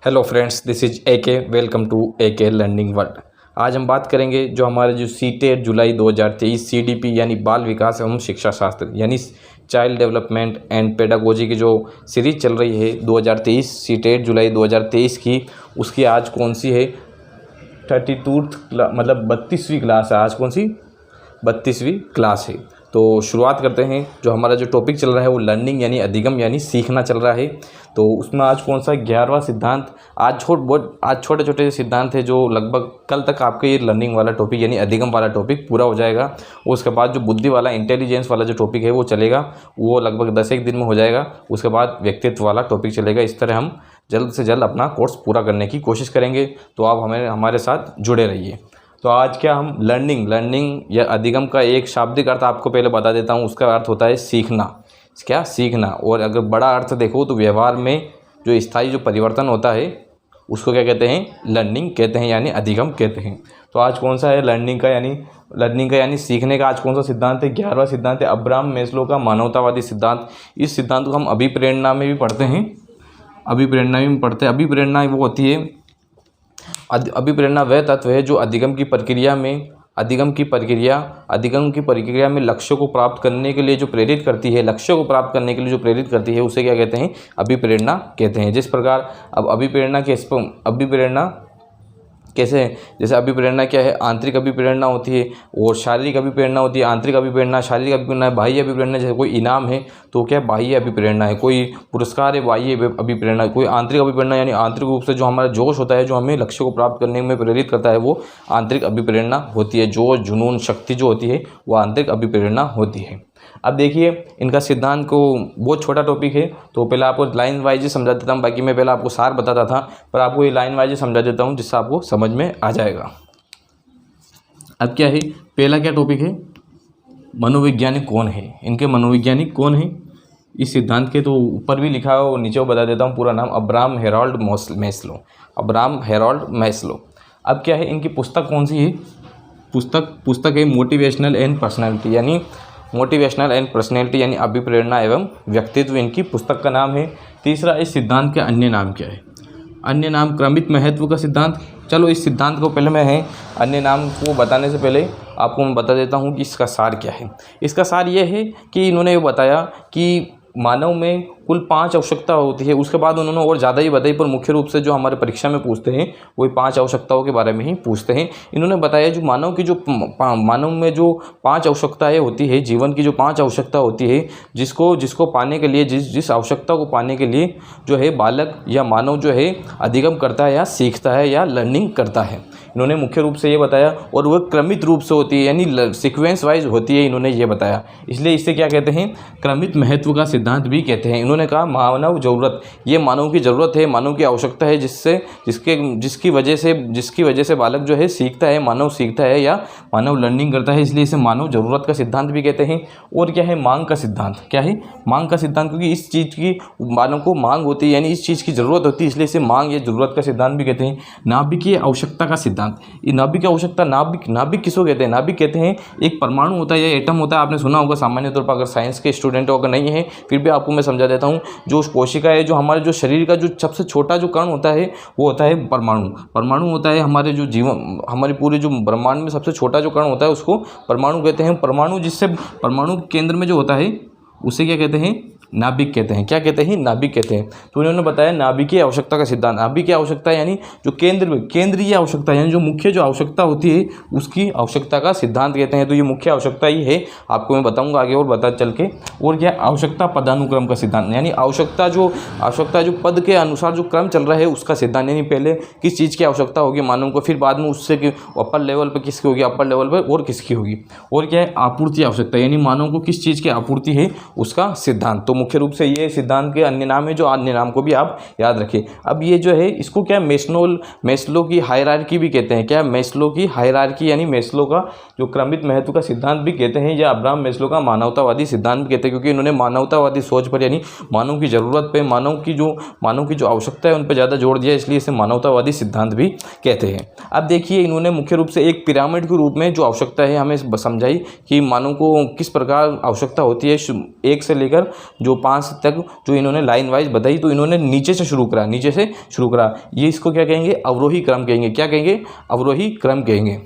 Hello friends, this is AK। Welcome to AK Learning World. आज हम बात करेंगे जो हमारे जो सीटेट जुलाई 2023 CDP यानी बाल विकास एवं शिक्षा शास्त्र यानी चाइल्ड डेवलपमेंट एंड पेडागोजी की जो सीरीज चल रही है 2023 सीटेट जुलाई 2023 की, उसकी आज कौन सी है 32th मतलब 32वीं क्लास है। आज कौन सी 32वीं क्लास है। तो शुरुआत करते हैं। जो हमारा जो टॉपिक चल रहा है वो लर्निंग यानी अधिगम यानी सीखना चल रहा है। तो उसमें आज कौन सा 11वां सिद्धांत, आज छोटे छोटे सिद्धांत है जो लगभग कल तक आपके ये लर्निंग वाला टॉपिक यानी अधिगम वाला टॉपिक पूरा हो जाएगा। उसके बाद जो बुद्धि वाला इंटेलिजेंस वाला जो टॉपिक है वो चलेगा, वो लगभग 10 दिन में हो जाएगा। उसके बाद व्यक्तित्व वाला टॉपिक चलेगा। इस तरह हम जल्द से जल्द अपना कोर्स पूरा करने की कोशिश करेंगे। तो आप हमारे साथ जुड़े रहिए। तो आज क्या हम लर्निंग या अधिगम का एक शाब्दिक अर्थ आपको पहले बता देता हूँ। उसका अर्थ होता है सीखना। क्या? सीखना। और अगर बड़ा अर्थ देखो तो व्यवहार में जो स्थायी जो परिवर्तन होता है उसको क्या कहते हैं? लर्निंग कहते हैं यानी अधिगम कहते हैं। तो आज कौन सा है लर्निंग का यानी सीखने का आज कौन सा सिद्धांत है? 11वां सिद्धांत है अब्राहम मैस्लो का मानवतावादी सिद्धांत। इस सिद्धांत को हम अभिप्रेरणा में भी पढ़ते हैं। अभिप्रेरणा वो होती है, अभिप्रेरणा वह तत्व है जो अधिगम की प्रक्रिया में लक्ष्यों को प्राप्त करने के लिए जो प्रेरित करती है, उसे क्या कहते हैं? अभिप्रेरणा कहते हैं। जिस प्रकार अब अभिप्रेरणा कैसे है? जैसे अभिप्रेरणा क्या है? आंतरिक अभिप्रेरणा होती है और शारीरिक अभिप्रेरणा होती है। आंतरिक अभिप्रेरणा, शारीरिक अभिप्रेरणा, बाह्य अभिप्रेरणा। जैसे कोई इनाम है तो क्या बाह्य अभिप्रेरणा है, कोई पुरस्कार है बाह्य अभिप्रेरणा। कोई आंतरिक अभिप्रेरणा यानी आंतरिक रूप से जो हमारा जोश होता है, जो हमें लक्ष्य को प्राप्त करने में प्रेरित करता है, वो आंतरिक अभिप्रेरणा होती है। जोश, जुनून, शक्ति जो होती है वो आंतरिक अभिप्रेरणा होती है। अब देखिए इनका सिद्धांत को, बहुत छोटा टॉपिक है तो पहले आपको लाइन वाइज ही समझा देता हूँ। बाकी मैं पहले आपको सार बताता था, पर आपको ये लाइन वाइज ही समझा देता हूँ जिससे आपको समझ में आ जाएगा। अब क्या है? पहला क्या टॉपिक है? मनोवैज्ञानिक कौन है? इनके मनोवैज्ञानिक कौन है? इस सिद्धांत के तो ऊपर भी लिखा है और नीचे बता देता हूँ पूरा नाम, अब्राहम हेरोल्ड मैस्लो। अब क्या है? इनकी पुस्तक कौन सी है? पुस्तक है मोटिवेशनल एंड पर्सनैलिटी यानी अभिप्रेरणा एवं व्यक्तित्व, इनकी पुस्तक का नाम है। तीसरा, इस सिद्धांत के अन्य नाम क्या है? अन्य नाम क्रमित महत्व का सिद्धांत। चलो इस सिद्धांत को पहले अन्य नाम को बताने से पहले आपको मैं बता देता हूँ कि इसका सार क्या है। इसका सार ये है कि इन्होंने ये बताया कि मानव में कुल 5 आवश्यकता होती है। उसके बाद उन्होंने और ज़्यादा ही बताई, पर मुख्य रूप से जो हमारे परीक्षा में पूछते हैं वही 5 आवश्यकताओं के बारे में ही पूछते हैं। इन्होंने बताया जो मानव में जो 5 आवश्यकताएं होती है, जीवन की जो 5 आवश्यकता होती है, जिसको पाने के लिए, जिस आवश्यकता को पाने के लिए जो है बालक या मानव जो है अधिगम करता है या सीखता है या लर्निंग करता है। इन्होंने मुख्य रूप से ये बताया और वह क्रमित रूप से होती है यानी सीक्वेंस वाइज होती है, इन्होंने ये बताया। इसलिए इसे क्या कहते हैं? क्रमित महत्व का सिद्धांत भी कहते हैं। इन्होंने कहा मानव ज़रूरत, ये मानव की ज़रूरत है, मानव की आवश्यकता है, जिसकी वजह से बालक जो है सीखता है, मानव सीखता है या मानव लर्निंग करता है। इसलिए इसे मानव ज़रूरत का सिद्धांत भी कहते हैं। और क्या है? मांग का सिद्धांत। क्या है? मांग का सिद्धांत, क्योंकि इस चीज़ की मानव को मांग होती है यानी इस चीज़ की ज़रूरत होती है, इसलिए इसे मांग या ज़रूरत का सिद्धांत भी कहते हैं। नाभिकीय आवश्यकता का सिद्धांत। ये नाभिक आवश्यकता, नाभिक किसको कहते हैं? नाभिक कहते हैं एक परमाणु होता है या एटम होता है, आपने सुना होगा सामान्य तौर पर, अगर साइंस के स्टूडेंट हो, अगर नहीं है फिर भी आपको मैं समझा देता हूँ। जो कोशिका है, जो हमारे जो शरीर का जो सबसे छोटा जो कण होता है वो होता है परमाणु होता है। हमारे जो जीवन, हमारे पूरे जो ब्रह्मांड में सबसे छोटा जो कण होता है उसको परमाणु कहते हैं। परमाणु केंद्र में जो होता है उसे क्या कहते हैं? नाभिक कहते हैं। क्या कहते हैं? नाभिक कहते हैं। तो उन्होंने बताया नाभिकीय आवश्यकता का सिद्धांत। नाभिकीय आवश्यकता यानी जो केंद्रीय आवश्यकता यानी जो मुख्य जो आवश्यकता होती है उसकी आवश्यकता का सिद्धांत कहते हैं। तो ये मुख्य आवश्यकता ही है, आपको मैं बताऊंगा आगे और बता चल के। और क्या? आवश्यकता पदानुक्रम का सिद्धांत यानी आवश्यकता जो पद के अनुसार जो क्रम चल रहा है उसका सिद्धांत, यानी पहले किस चीज़ की आवश्यकता होगी मानव को, फिर बाद में उससे अपर लेवल पर किसकी होगी, अपर लेवल पर और किसकी होगी। और क्या है? आपूर्ति आवश्यकता यानी मानव को किस चीज़ की आपूर्ति है उसका सिद्धांत। तो मुख्य रूप से ये सिद्धांत के अन्य नाम है, जो अन्य नाम को भी आप याद रखें। अब ये जो है इसको क्या मैस्लो की हायरार्की भी कहते हैं। क्या? मैस्लो की हायरार्की यानी मैस्लो का जो क्रमित महत्व का सिद्धांत भी कहते हैं, या अब्राहम मैस्लो का मानवतावादी सिद्धांत भी कहते हैं, क्योंकि इन्होंने मानवतावादी सोच पर यानी मानव की ज़रूरत पे, मानव की जो आवश्यकता है उन पर ज़्यादा जोर दिया, इसलिए इसे मानवतावादी सिद्धांत भी कहते हैं। अब देखिए इन्होंने मुख्य रूप से एक पिरामिड के रूप में जो आवश्यकता है हमें समझाई कि मानव को किस प्रकार आवश्यकता होती है, एक से लेकर जो 5 तक जो इन्होंने लाइन वाइज बताई, तो इन्होंने नीचे से शुरू करा। ये इसको क्या कहेंगे? अवरोही क्रम कहेंगे। क्या कहेंगे? अवरोही क्रम कहेंगे।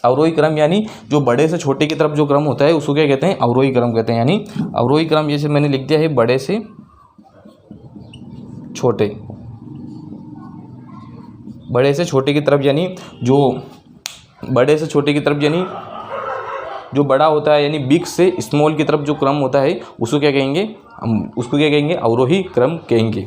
अवरोही क्रम यानी जो बड़े से छोटे की तरफ जो क्रम होता है उसको क्या कहते हैं? अवरोही क्रम कहते हैं। यानी अवरोही क्रम जैसे मैंने लिख दिया है बड़े से छोटे, बड़े से छोटे की तरफ, यानी जो बड़े से छोटे की तरफ यानी जो बड़ा होता है, यानी बिग से स्मॉल की तरफ जो क्रम होता है उसको क्या कहेंगे? उसको क्या कहेंगे? अवरोही क्रम कहेंगे।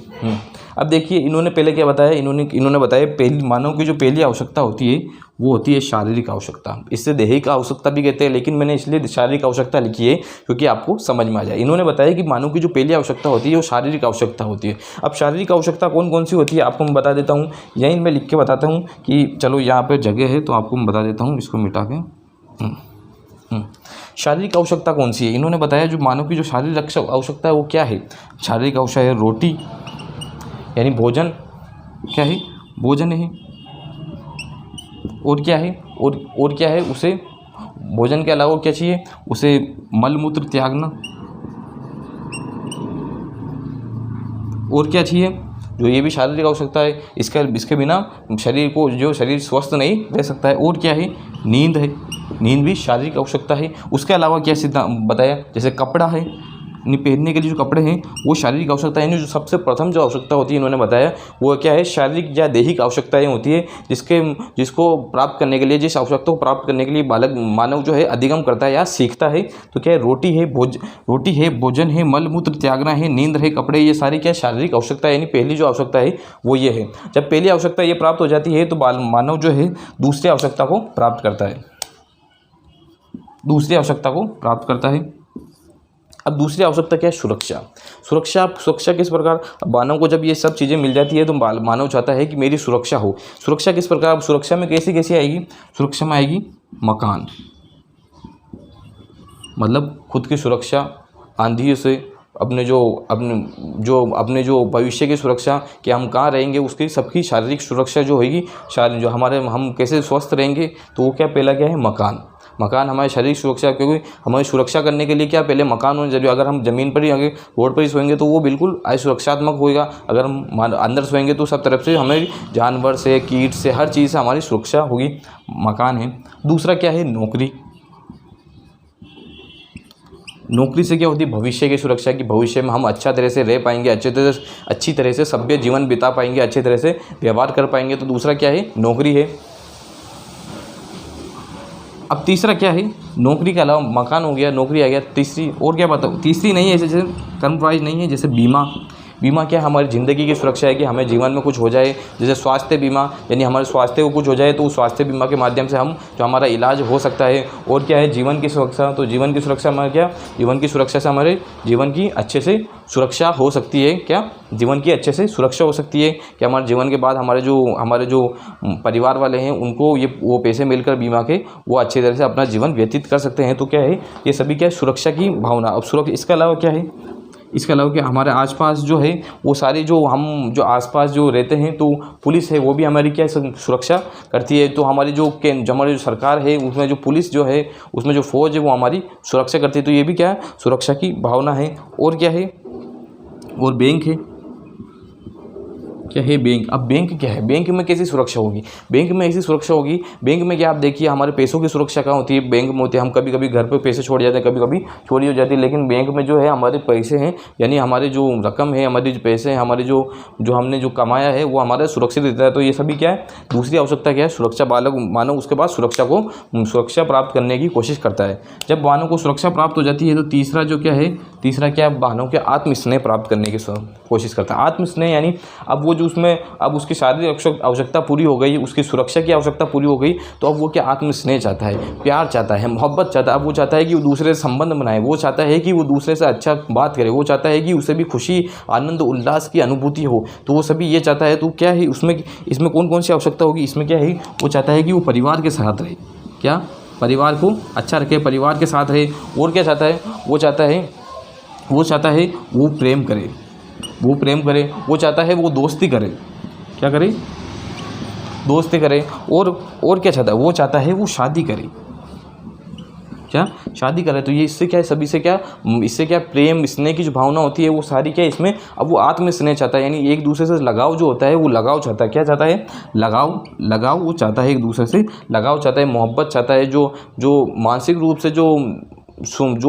अब देखिए इन्होंने पहले क्या बताया? इन्होंने बताया पहली मानव की जो पहली आवश्यकता होती है वो होती है शारीरिक आवश्यकता। इससे दैहिक आवश्यकता भी कहते हैं, लेकिन मैंने इसलिए शारीरिक आवश्यकता लिखी है क्योंकि आपको समझ में आ जाए। इन्होंने बताया कि मानव की जो पहली आवश्यकता होती है वो शारीरिक आवश्यकता होती है। अब शारीरिक आवश्यकता कौन कौन सी होती है आपको मैं बता देता हूँ, यहीं मैं लिख के बताता हूँ कि चलो यहाँ पर जगह है तो आपको मैं बता देता हूँ, इसको मिटा के। शारीरिक आवश्यकता कौन सी है? इन्होंने बताया जो मानव की जो शारीरिक आवश्यकता है वो क्या है? शारीरिक आवश्यकता है रोटी, यानी भोजन। क्या है? भोजन है। और क्या है? और क्या है? उसे भोजन के अलावा क्या चाहिए? उसे मल मूत्र त्यागना। और क्या चाहिए? जो ये भी शारीरिक आवश्यकता है, इसके बिना शरीर स्वस्थ नहीं रह सकता है। और क्या है? नींद है। नींद भी शारीरिक आवश्यकता है। उसके अलावा क्या सिद्धांत बताया? जैसे कपड़ा है, पहनने के लिए जो कपड़े हैं वो शारीरिक आवश्यकता है। जो सबसे प्रथम जो आवश्यकता होती है इन्होंने बताया वो क्या है? शारीरिक या दैहिक आवश्यकताएं होती है, जिसको प्राप्त करने के लिए, जिस आवश्यकता को प्राप्त करने के लिए मानव जो है अधिगम करता है या सीखता है। तो क्या है? रोटी है, भोजन है, मल मूत्र त्यागना है, नींद है, कपड़े, ये सारी क्या शारीरिक आवश्यकता है। यानी पहली जो आवश्यकता है वो ये है। जब पहली आवश्यकता ये प्राप्त हो जाती है तो मानव जो है दूसरी आवश्यकता को प्राप्त करता है। अब दूसरी आवश्यकता क्या है? सुरक्षा किस प्रकार? मानव को जब ये सब चीज़ें मिल जाती है तो मानव चाहता है कि मेरी सुरक्षा हो। सुरक्षा किस प्रकार? अब सुरक्षा में कैसी आएगी? सुरक्षा में आएगी मकान, मतलब खुद की सुरक्षा, आंधी से अपने जो भविष्य की सुरक्षा, कि हम कहाँ रहेंगे उसकी सबकी शारीरिक सुरक्षा जो होगी, जो हम कैसे स्वस्थ रहेंगे, तो वो क्या पहला क्या है? मकान हमारी शारीरिक सुरक्षा, क्योंकि हमारी सुरक्षा करने के लिए क्या पहले मकान होना जरूरी। अगर हम ज़मीन पर ही आगे रोड पर ही सोएंगे तो वो बिल्कुल असुरक्षात्मक होगा। अगर हम अंदर सोएंगे तो सब तरफ से हमें जानवर से, कीट से, हर चीज़ से हमारी सुरक्षा होगी। मकान है। दूसरा क्या है? नौकरी से क्या होती है? भविष्य की सुरक्षा, की भविष्य में हम अच्छा तरह से रह पाएंगे, अच्छी तरह से सभ्य जीवन बिता पाएंगे, अच्छी तरह से व्यवहार कर पाएंगे। तो दूसरा क्या है? नौकरी है। अब तीसरा क्या है? नौकरी के अलावा मकान हो गया, नौकरी आ गया, तीसरी और क्या बताओ? तीसरी नहीं है, जैसे कर्म प्राइज नहीं है, जैसे बीमा क्या है? हमारी ज़िंदगी की सुरक्षा है कि हमें जीवन में कुछ हो जाए, जैसे स्वास्थ्य बीमा, यानी हमारे स्वास्थ्य को कुछ हो जाए तो उस स्वास्थ्य बीमा के माध्यम से हम जो हमारा इलाज हो सकता है। और क्या है? जीवन की सुरक्षा। तो जीवन की सुरक्षा हमारे क्या? जीवन की सुरक्षा से हमारे जीवन की अच्छे से सुरक्षा हो सकती है। क्या? जीवन की अच्छे से सुरक्षा हो सकती है कि हमारे जीवन के बाद हमारे जो परिवार वाले हैं उनको वो पैसे मिलकर बीमा के वो अच्छी तरह से अपना जीवन व्यतीत कर सकते हैं। तो क्या है? ये सभी क्या है? सुरक्षा की भावना। अब सुरक्षा, इसके अलावा क्या है? इसके अलावा क्या हमारे आसपास जो है वो सारी जो आसपास जो रहते हैं, तो पुलिस है वो भी हमारी क्या सुरक्षा करती है। तो हमारी हमारी जो सरकार है उसमें जो पुलिस जो है, उसमें जो फौज है वो हमारी सुरक्षा करती है। तो ये भी क्या है? सुरक्षा की भावना है। और क्या है? और बैंक है। क्या है? बैंक। अब बैंक क्या है? बैंक में कैसी सुरक्षा होगी? बैंक में ऐसी सुरक्षा होगी, बैंक में क्या आप देखिए हमारे पैसों की सुरक्षा कहाँ होती है? बैंक में होती है। हम कभी कभी घर पे पैसे छोड़ जाते हैं, कभी कभी चोरी हो जाती है, लेकिन बैंक में जो है हमारे पैसे हैं, यानी हमारे जो रकम है, हमारे जो पैसे हैं, हमारे जो हमने जो कमाया है वो हमारे सुरक्षित रहता है। तो ये सभी क्या है? दूसरी आवश्यकता क्या है? सुरक्षा। मानव उसके बाद सुरक्षा प्राप्त करने की कोशिश करता है। जब मानव को सुरक्षा प्राप्त हो जाती है तो तीसरा क्या है? मानव के आत्मस्नेह प्राप्त करने की कोशिश करता है। आत्मस्नेह यानी अब उसकी शारीरिक आवश्यकता पूरी हो गई, उसकी सुरक्षा की आवश्यकता पूरी हो गई, तो अब वो क्या? आत्मस्नेह चाहता है, प्यार चाहता है, मोहब्बत चाहता है। अब वो चाहता है कि वो दूसरे से संबंध बनाए, वो चाहता है कि वो दूसरे से अच्छा बात करे, वो चाहता है कि उसे भी खुशी, आनंद, उल्लास की अनुभूति हो। तो वो सभी ये चाहता है। तो क्या है इसमें कौन कौन सी आवश्यकता होगी? इसमें क्या है? वो चाहता है कि वो परिवार के साथ रहे। क्या? परिवार को अच्छा रखे, परिवार के साथ रहे। और क्या चाहता है? वो चाहता है वो प्रेम करे, वो चाहता है वो दोस्ती करे। क्या करे? दोस्ती करे। और क्या चाहता है? वो चाहता है वो शादी करे। क्या शादी कर रहे हैं। तो ये इससे क्या है, सभी से क्या, इससे क्या प्रेम स्नेह की जो भावना होती है वो सारी क्या है इसमें, अब वो आत्म स्नेह चाहता है, यानी एक दूसरे से लगाव जो होता है वो लगाव चाहता है। क्या चाहता है, लगाव वो चाहता है, एक दूसरे से लगाव चाहता है, मोहब्बत चाहता है, जो मानसिक रूप से जो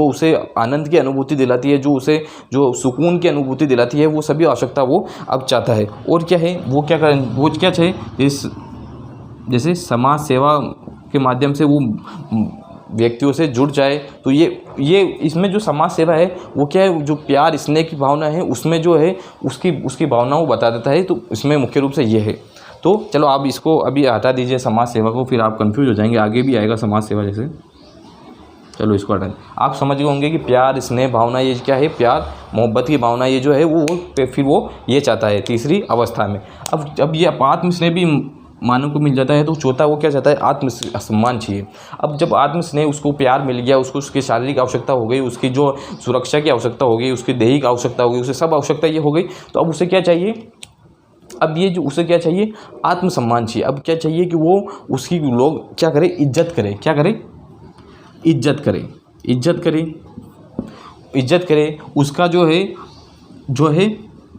उसे आनंद की अनुभूति दिलाती है, जो उसे जो सुकून की अनुभूति दिलाती है, वो सभी आवश्यकता वो अब चाहता है। और क्या है, वो क्या करें, वो क्या चाहे, जैसे समाज सेवा के माध्यम से वो व्यक्तियों से जुड़ जाए। तो ये इसमें जो समाज सेवा है वो क्या है, जो प्यार स्नेह की भावना है उसमें जो है उसकी भावना वो बता देता है। तो इसमें मुख्य रूप से ये है। तो चलो आप इसको अभी हटा दीजिए समाज सेवा को, फिर आप कंफ्यूज हो जाएंगे, आगे भी आएगा समाज सेवा जैसे। चलो इसको हटा, आप समझ गए होंगे कि प्यार स्नेह भावना ये क्या है, प्यार मोहब्बत की भावना ये जो है वो फिर वो ये चाहता है तीसरी अवस्था में। अब ये आत्म स्नेह भी मानव को मिल जाता है तो चौथा वो क्या चाहता है, आत्म सम्मान चाहिए। अब जब आत्म स्नेह उसको प्यार मिल गया, उसको उसकी शारीरिक आवश्यकता हो गई, उसकी जो सुरक्षा की आवश्यकता हो गई, उसकी दैहिक आवश्यकता हो गई, उसे सब आवश्यकता ये हो गई, तो अब उसे क्या चाहिए, अब ये जो उसे क्या चाहिए, आत्मसम्मान चाहिए। अब क्या चाहिए कि वो उसकी लोग क्या करें, इज्जत करें। क्या करें, इज्जत करें, इज्जत करें, उसका जो है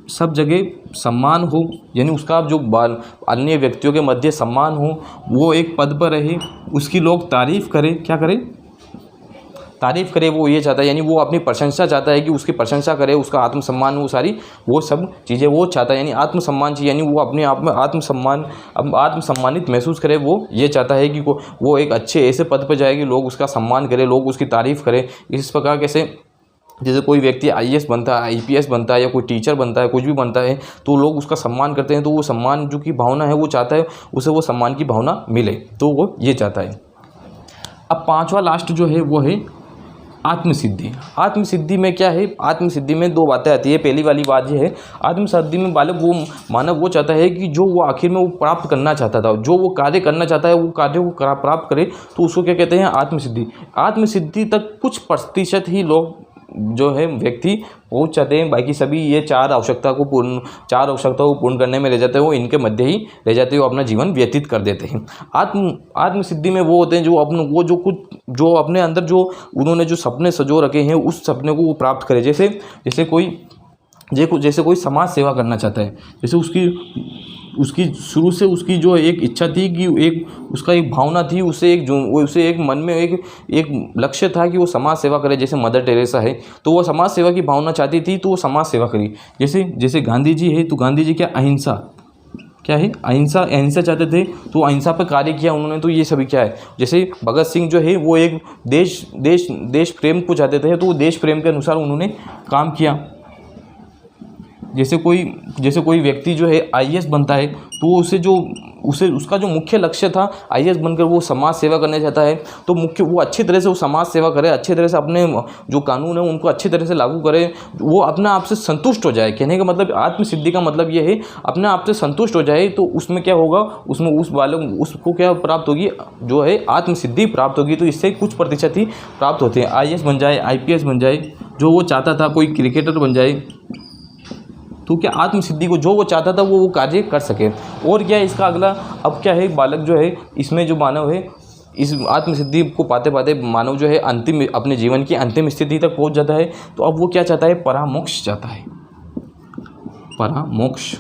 सब जगह सम्मान हो, यानी उसका जो अन्य व्यक्तियों के मध्य सम्मान हो, वो एक पद पर रहे, उसकी लोग तारीफ़ करें। क्या करें, तारीफ़ करे, वो ये चाहता है, यानी वो अपनी प्रशंसा चाहता है कि उसकी प्रशंसा करे, उसका आत्मसम्मान, वो सारी वो सब चीज़ें वो चाहता है, यानी आत्मसम्मान चाहिए, यानी वो अपने आप में आत्मसम्मानित महसूस करे, वो ये चाहता है कि वो एक अच्छे ऐसे पद पर जाए कि लोग उसका सम्मान करें, लोग उसकी तारीफ़ करें। इस प्रकार कैसे, जैसे कोई व्यक्ति IAS बनता है, IPS बनता है, या कोई टीचर बनता है, कुछ भी बनता है, तो लोग उसका सम्मान करते हैं, तो वो सम्मान जो की भावना है वो चाहता है उसे वो सम्मान की भावना मिले, तो वो ये चाहता है। अब पांचवा लास्ट जो है वो है आत्मसिद्धि। आत्मसिद्धि में क्या है, आत्मसिद्धि में दो बातें आती है। पहली वाली बात ये है, आत्मसिद्धि में मानव वो चाहता है कि जो वो आखिर में वो प्राप्त करना चाहता था, जो वो कार्य करना चाहता है, वो कार्य को प्राप्त करे, तो उसको क्या कहते हैं, आत्मसिद्धि। आत्मसिद्धि तक कुछ प्रतिशत ही लोग जो है व्यक्ति पहुँच जाते हैं, बाकी सभी ये चार आवश्यकताओं को पूर्ण करने में रह जाते हैं, वो इनके मध्य ही रह जाते हैं, वो अपना जीवन व्यतीत कर देते हैं। आत्मसिद्धि में वो होते हैं जो अपने अंदर जो उन्होंने जो सपने सजो रखे हैं, उस सपने को वो प्राप्त करे। जैसे कोई समाज सेवा करना चाहता है, जैसे उसकी शुरू से उसकी जो एक इच्छा थी कि उसका एक भावना थी, उसे एक मन में एक लक्ष्य था कि वो समाज सेवा करे। जैसे मदर टेरेसा है, तो वो समाज सेवा की भावना चाहती थी, तो वो समाज सेवा करी। जैसे गांधी जी है, तो गांधी जी क्या अहिंसा, क्या है, अहिंसा चाहते थे, तो अहिंसा पर कार्य किया उन्होंने। तो ये सभी क्या है, जैसे भगत सिंह जो है वो एक देश प्रेम को चाहते थे, तो वो देश प्रेम के अनुसार उन्होंने काम किया। जैसे कोई व्यक्ति जो है IAS बनता है, तो उसका जो मुख्य लक्ष्य था IAS बनकर वो समाज सेवा करना चाहता है, तो वो अच्छी तरह से वो समाज सेवा करे, अच्छी तरह से अपने जो कानून है उनको अच्छी तरह से लागू करे, वो अपने आप से संतुष्ट हो जाए। कहने का मतलब आत्मसिद्धि का मतलब ये है, अपने आप से संतुष्ट हो जाए। तो उसमें क्या होगा, उसमें उसको क्या प्राप्त होगी, जो है आत्मसिद्धि प्राप्त होगी। तो इससे कुछ प्रतिशत ही प्राप्त होते हैं। IAS बन जाए, IPS बन जाए, जो वो चाहता था, कोई क्रिकेटर बन जाए, तो क्या आत्मसिद्धि को जो वो चाहता था वो कार्य कर सके। और क्या है इसका अगला, अब क्या है, बालक जो है, इसमें जो मानव है, इस आत्मसिद्धि को पाते पाते मानव जो है अपने जीवन की अंतिम स्थिति तक पहुंच जाता है। तो अब वो क्या चाहता है, परामोक्ष चाहता है। परामोक्ष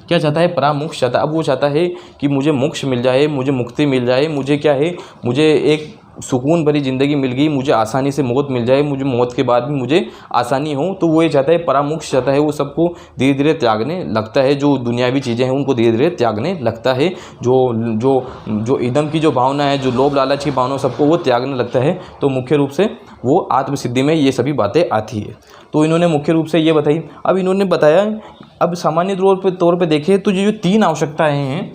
क्या चाहता है, परामोक्ष चाहता है। अब वो चाहता है कि मुझे मोक्ष मिल जाए, मुझे मुक्ति मिल जाए, मुझे क्या है, मुझे एक सुकून भरी ज़िंदगी मिल गई, मुझे आसानी से मौत मिल जाए, मुझे मौत के बाद भी मुझे आसानी हो। तो वो ये चाहता है, परामोक्ष चाहता है। वो सबको धीरे धीरे त्यागने लगता है, जो दुनियावी चीज़ें हैं उनको धीरे धीरे त्यागने लगता है। जो ईदम की जो भावना है, जो लोभ लालच की भावना, सबको वो त्यागने लगता है। तो मुख्य रूप से वो आत्मसिद्धि में ये सभी बातें आती है। तो इन्होंने मुख्य रूप से ये बताई। अब इन्होंने बताया, अब सामान्य तौर पर देखें तो ये जो तीन आवश्यकताएँ हैं,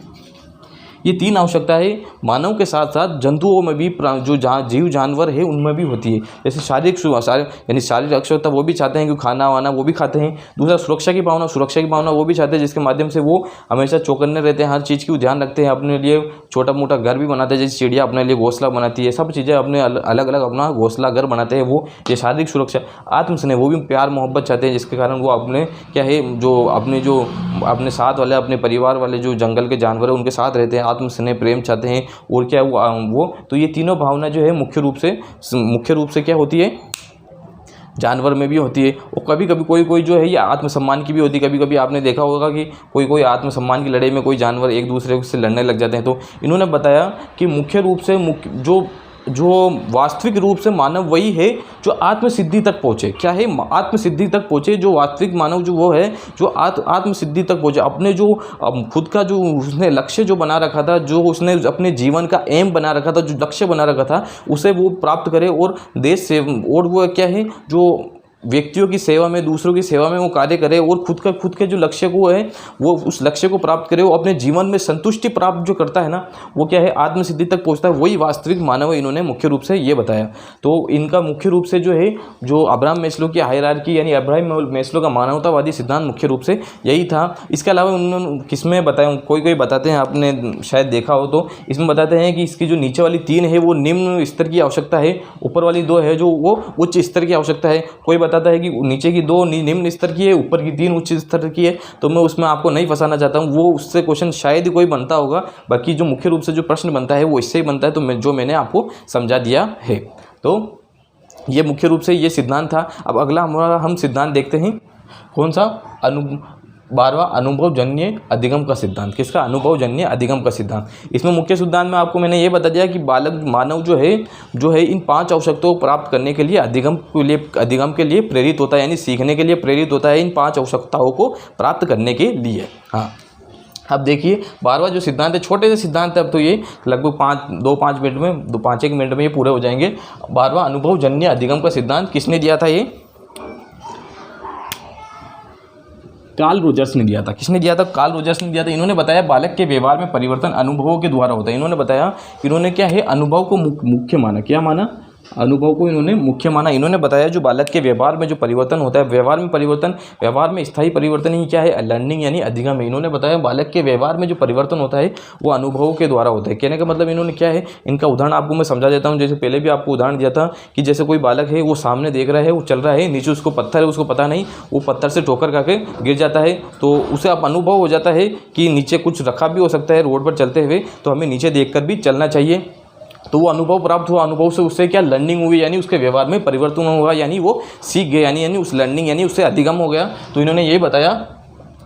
ये तीन आवश्यकताएं मानव के साथ साथ जंतुओं में भी, जो जीव जानवर है उनमें भी होती है। जैसे शारीरिक आवश्यकता वो भी चाहते हैं कि खाना वाना वो भी खाते हैं। दूसरा सुरक्षा की भावना वो भी चाहते हैं, जिसके माध्यम से वो हमेशा चौकन्ने रहते हैं, हर चीज़ की ध्यान रखते हैं, अपने लिए छोटा मोटा घर भी बनाते हैं। जैसे चिड़िया अपने लिए घोंसला बनाती है, सब चीज़ें अपने अलग अलग अपना घोंसला घर बनाते हैं। वो ये शारीरिक सुरक्षा। आत्मस्नेह, वो भी प्यार मोहब्बत चाहते हैं, जिसके कारण वो अपने क्या है, जो अपने साथ वाले, अपने परिवार वाले जो जंगल के जानवर है उनके साथ रहते हैं। आत्म स्नेह प्रेम चाहते हैं, और क्या वो तो ये तीनों भावना जो है मुख्य रूप से क्या होती है, जानवर में भी होती है। और कभी कभी कोई जो है ये आत्मसम्मान की भी होती है। कभी कभी आपने देखा होगा कि कोई आत्मसम्मान की लड़ाई में कोई जानवर एक दूसरे से लड़ने लग जाते हैं। तो इन्होंने बताया कि मुख्य रूप से जो वास्तविक रूप से मानव वही है जो आत्मसिद्धि तक पहुँचे। क्या है, आत्मसिद्धि तक पहुँचे। जो वास्तविक मानव जो वो है जो आत्मसिद्धि तक पहुँचे, अपने जो खुद का जो उसने लक्ष्य जो बना रखा था, जो उसने अपने जीवन का एम बना रखा था, जो लक्ष्य बना रखा था, उसे वो प्राप्त करे और देश से, और वो क्या है, जो व्यक्तियों की सेवा में, दूसरों की सेवा में वो कार्य करे और खुद के जो लक्ष्य को है वो उस लक्ष्य को प्राप्त करे। वो अपने जीवन में संतुष्टि प्राप्त जो करता है ना, वो क्या है, आत्मसिद्धि तक पहुंचता है। वही वास्तविक मानव है, इन्होंने मुख्य रूप से ये बताया। तो इनका मुख्य रूप से जो है, जो अब्राहम मैस्लो की हायरार्की यानी अब्राहम मैस्लो का मानवतावादी सिद्धांत मुख्य रूप से यही था। इसके अलावा उन्होंने किसमें बताया, कोई बताते हैं, आपने शायद देखा हो तो इसमें बताते हैं कि इसकी जो नीचे वाली 3 है वो निम्न स्तर की आवश्यकता है, ऊपर वाली 2 है जो वो उच्च स्तर की आवश्यकता है। कोई बताता है कि नीचे की 2 निम्न स्तर की है, ऊपर की 3 उच्च स्तर की है। तो मैं उसमें आपको नहीं फंसाना चाहता हूँ, वो उससे क्वेश्चन शायद ही कोई बनता होगा। बाकी जो मुख्य रूप से जो प्रश्न बनता है वो इससे ही बनता है। तो जो मैंने आपको समझा दिया है, तो ये मुख्य रूप से ये सिद्धांत था। अब अगला हम सिद्धांत देखते हैं, कौन सा, 12वां अनुभवजन्य अधिगम का सिद्धांत। किसका, अनुभवजन्य अधिगम का सिद्धांत। इसमें मुख्य सिद्धांत में आपको मैंने ये बता दिया कि मानव जो है इन 5 आवश्यकताओं को प्राप्त करने के लिए अधिगम के लिए प्रेरित होता है, यानी सीखने के लिए प्रेरित होता है इन 5 आवश्यकताओं को प्राप्त करने के लिए। हाँ, अब देखिए 12वां जो सिद्धांत है, छोटे से सिद्धांत है, अब तो ये लगभग 5 मिनट में ये पूरे हो जाएंगे। 12वां अनुभवजन्य अधिगम का सिद्धांत किसने दिया था, ये कार्ल रोजर्स ने दिया था। किसने दिया था, कार्ल रोजर्स ने दिया था। इन्होंने बताया बालक के व्यवहार में परिवर्तन अनुभवों के द्वारा होता है। इन्होंने बताया, इन्होंने क्या है, अनुभव को मुख्य माना। क्या माना, अनुभव को इन्होंने मुख्य माना। इन्होंने बताया जो बालक के व्यवहार में जो परिवर्तन होता है, व्यवहार में स्थायी परिवर्तन ही क्या है, लर्निंग यानी अधिगम है। इन्होंने बताया बालक के व्यवहार में जो परिवर्तन होता है वो अनुभवों के द्वारा होता है। कहने का मतलब इन्होंने क्या है, इनका उदाहरण आपको मैं समझा देता हूँ। जैसे पहले भी आपको उदाहरण दिया था कि जैसे कोई बालक है, वो सामने देख रहा है, वो चल रहा है, नीचे उसको पत्थर है, उसको पता नहीं, वो पत्थर से ठोकर खाके गिर जाता है, तो उसे अब अनुभव हो जाता है कि नीचे कुछ रखा भी हो सकता है रोड पर चलते हुए, तो हमें नीचे देख कर भी चलना चाहिए। तो वो अनुभव प्राप्त हुआ, अनुभव से उससे क्या लर्निंग हुई, यानी उसके व्यवहार में परिवर्तन हुआ, यानी वो सीख गए, यानी उस लर्निंग यानी उससे अधिगम हो गया। तो इन्होंने ये बताया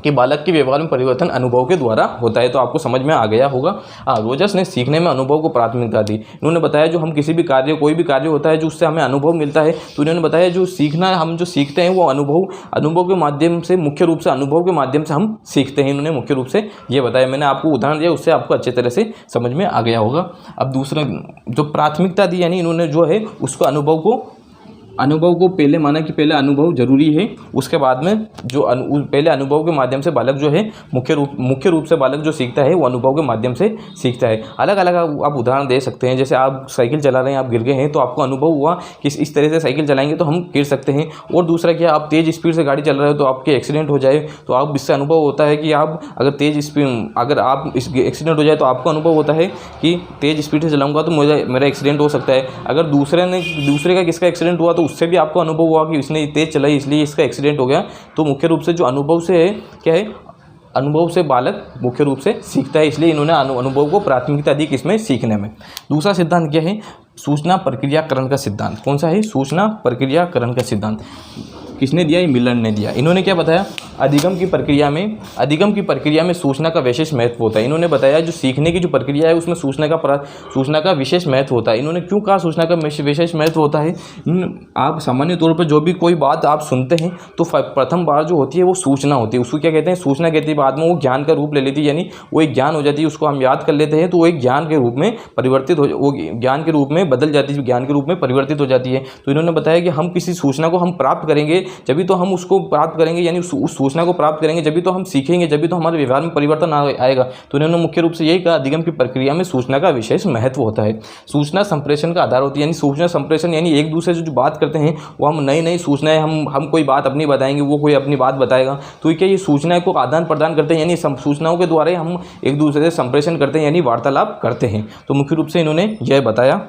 कि बालक के व्यवहार में परिवर्तन अनुभव के द्वारा होता है। तो आपको समझ में आ गया होगा। रोजर्स ने सीखने में अनुभव को प्राथमिकता दी। इन्होंने बताया जो हम किसी भी कार्य, कोई भी कार्य होता है जो उससे हमें अनुभव मिलता है, तो इन्होंने बताया जो सीखना, हम जो सीखते हैं वो अनुभव के माध्यम से, मुख्य रूप से अनुभव के माध्यम से हम सीखते हैं। इन्होंने मुख्य रूप से ये बताया। मैंने आपको उदाहरण दिया, उससे आपको अच्छे तरह से समझ में आ गया होगा। अब दूसरा जो प्राथमिकता दी, यानी इन्होंने जो है उसको अनुभव को पहले माना कि पहले अनुभव जरूरी है, उसके बाद में जो पहले अनुभव के माध्यम से बालक जो है मुख्य रूप से बालक जो सीखता है वो अनुभव के माध्यम से सीखता है। अलग अलग आप उदाहरण दे सकते हैं। जैसे आप साइकिल चला रहे हैं, आप गिर गए हैं, तो आपको अनुभव हुआ कि इस तरह से साइकिल चलाएंगे तो हम गिर सकते हैं। और दूसरा क्या, आप तेज़ स्पीड से गाड़ी चल रहे हो तो आपके एक्सीडेंट हो जाए, तो आप इससे अनुभव होता है कि आप अगर आप इस एक्सीडेंट हो जाए तो आपको अनुभव होता है कि तेज़ स्पीड से चलाऊँगा तो मेरा एक्सीडेंट हो सकता है। अगर दूसरे का किसका एक्सीडेंट हुआ तो उससे भी आपको अनुभव हुआ कि उसने तेज चलाई इसलिए इसका एक्सीडेंट हो गया। तो मुख्य रूप से जो अनुभव से है, क्या है, अनुभव से बालक मुख्य रूप से सीखता है, इसलिए इन्होंने अनुभव को प्राथमिकता दी किसमें, सीखने में। दूसरा सिद्धांत क्या है, सूचना प्रक्रियाकरण का सिद्धांत। कौन सा है, सूचना प्रक्रियाकरण का सिद्धांत। किसने दिया, ये मिलर ने दिया। इन्होंने क्या बताया, अधिगम की प्रक्रिया में सूचना का विशेष महत्व होता है। इन्होंने बताया जो सीखने की जो प्रक्रिया है उसमें सूचना का विशेष महत्व होता है। इन्होंने क्यों कहा सूचना का विशेष महत्व होता है, आप सामान्य तौर पर जो भी कोई बात आप सुनते हैं तो प्रथम बार जो होती है वो सूचना होती है, उसको क्या कहते हैं, सूचना कहते हैं। बाद में वो ज्ञान का रूप ले लेती है, यानी वो एक ज्ञान हो जाती है, उसको हम याद कर लेते हैं तो वो एक ज्ञान के रूप में वो ज्ञान के रूप में बदल जाती है, ज्ञान के रूप में परिवर्तित हो जाती है। तो इन्होंने बताया कि हम किसी सूचना को हम प्राप्त करेंगे जभी तो हम उसको प्राप्त करेंगे, यानी उस सूचना को प्राप्त करेंगे जभी तो हम सीखेंगे, जभी तो हमारे व्यवहार में परिवर्तन आएगा। तो इन्होंने मुख्य रूप से यही कहा, अधिगम की प्रक्रिया में सूचना का विशेष महत्व होता है। सूचना संप्रेषण का आधार होती है, यानी सूचना संप्रेषण यानी एक दूसरे से जो बात करते हैं वो हम नई सूचनाएं, हम कोई बात अपनी बताएंगे, वो कोई अपनी बात बताएगा, तो क्या ये सूचनाएं को आदान प्रदान करते हैं, यानी सूचनाओं के द्वारा ही हम एक दूसरे से संप्रेषण करते हैं, यानी वार्तालाप करते हैं। तो मुख्य रूप से इन्होंने यह बताया।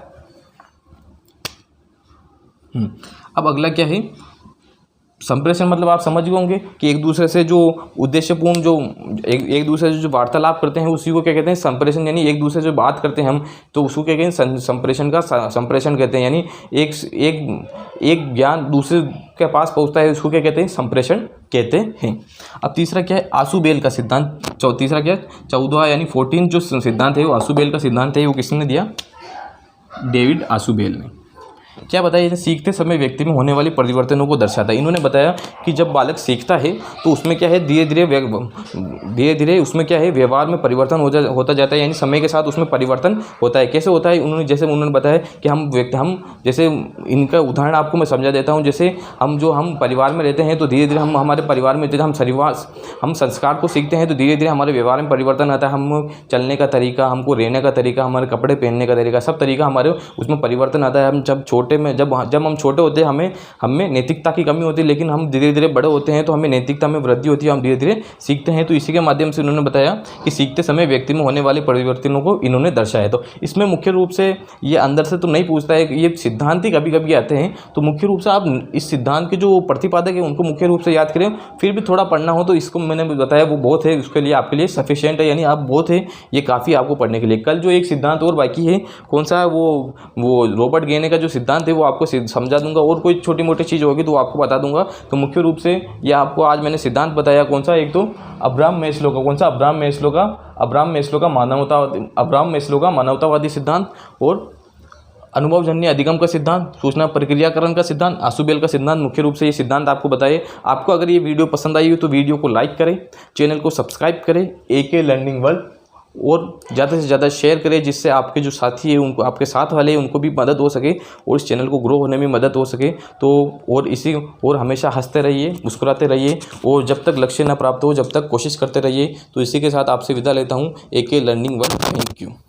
अब अगला क्या है, संप्रेषण मतलब आप समझ गए होंगे कि एक दूसरे से जो उद्देश्यपूर्ण जो एक दूसरे से जो वार्तालाप करते हैं उसी को क्या कहते हैं संप्रेषण, यानी एक दूसरे से बात करते हैं हम तो उसको क्या कहते हैं संप्रेषण का संप्रेषण कहते हैं, यानी एक ज्ञान दूसरे के पास पहुंचता है उसको क्या कहते हैं संप्रेषण कहते हैं। अब तीसरा क्या है आशुबेल का सिद्धांत। तीसरा क्या है 14 यानी 14 जो सिद्धांत है वो आशुबेल का सिद्धांत है, वो किसने दिया? डेविड आशुबेल ने। क्या बताया? सीखते समय व्यक्ति में होने वाली परिवर्तनों को दर्शाता है। इन्होंने बताया कि जब बालक सीखता है तो उसमें क्या है धीरे धीरे उसमें क्या है व्यवहार में परिवर्तन होता जाता है, यानी समय के साथ उसमें परिवर्तन होता है। कैसे होता है? उन्होंने बताया कि हम जैसे इनका उदाहरण आपको मैं समझा देता हूँ। जैसे हम परिवार में रहते हैं तो धीरे धीरे हम हमारे परिवार में हम संस्कार को सीखते हैं तो धीरे धीरे हमारे व्यवहार में परिवर्तन आता है। हम चलने का तरीका, हमको रहने का तरीका, हमारे कपड़े पहनने का तरीका, सब तरीका हमारे उसमें परिवर्तन आता है। हम जब हम छोटे होते हैं हमें नैतिकता की कमी होती है, लेकिन हम धीरे धीरे बड़े होते हैं तो हमें नैतिकता में वृद्धि होती है, हम धीरे धीरे सीखते हैं। तो इसी के माध्यम से उन्होंने बताया कि सीखते समय व्यक्ति में होने वाले परिवर्तनों को इन्होंने दर्शाया। तो इसमें मुख्य रूप से ये अंदर से तो नहीं पूछता है, ये सिद्धांत ही कभी कभी आते हैं। तो मुख्य रूप से आप इस सिद्धांत के जो प्रतिपादक है उनको मुख्य रूप से याद करें। फिर भी थोड़ा पढ़ना हो तो इसको मैंने बताया वो बहुत है, उसके लिए आपके लिए सफिशिएंट है, यानी आप बहुत है, ये काफ़ी आपको पढ़ने के लिए। कल जो एक सिद्धांत और बाकी है, कौन सा? वो रॉबर्ट गेने का जो सिद्धांत है वो आपको समझा दूंगा, और कोई छोटी मोटी चीज़ होगी तो आपको बता दूंगा। तो मुख्य रूप से ये आपको आज मैंने सिद्धांत बताया कौन सा? एक तो अब्राहम मैस्लो का, कौन सा? अब्राहम मैस्लो का मानवतावादी सिद्धांत, और अनुभवजन्य अधिगम का सिद्धांत, सूचना प्रक्रियाकरण का सिद्धांत, आशुबेल का सिद्धांत। मुख्य रूप से ये सिद्धांत आपको बताए। आपको अगर ये वीडियो पसंद आई हो तो वीडियो को लाइक करें, चैनल को सब्सक्राइब करें AK लर्निंग वर्ल्ड, और ज़्यादा से ज़्यादा शेयर करें जिससे आपके जो साथी हैं उनको, आपके साथ वाले हैं उनको भी मदद हो सके और इस चैनल को ग्रो होने में मदद हो सके। तो और हमेशा हंसते रहिए, मुस्कुराते रहिए, और जब तक लक्ष्य न प्राप्त हो जब तक कोशिश करते रहिए। तो इसी के साथ आपसे विदा लेता हूँ। AK Learning world. Thank you.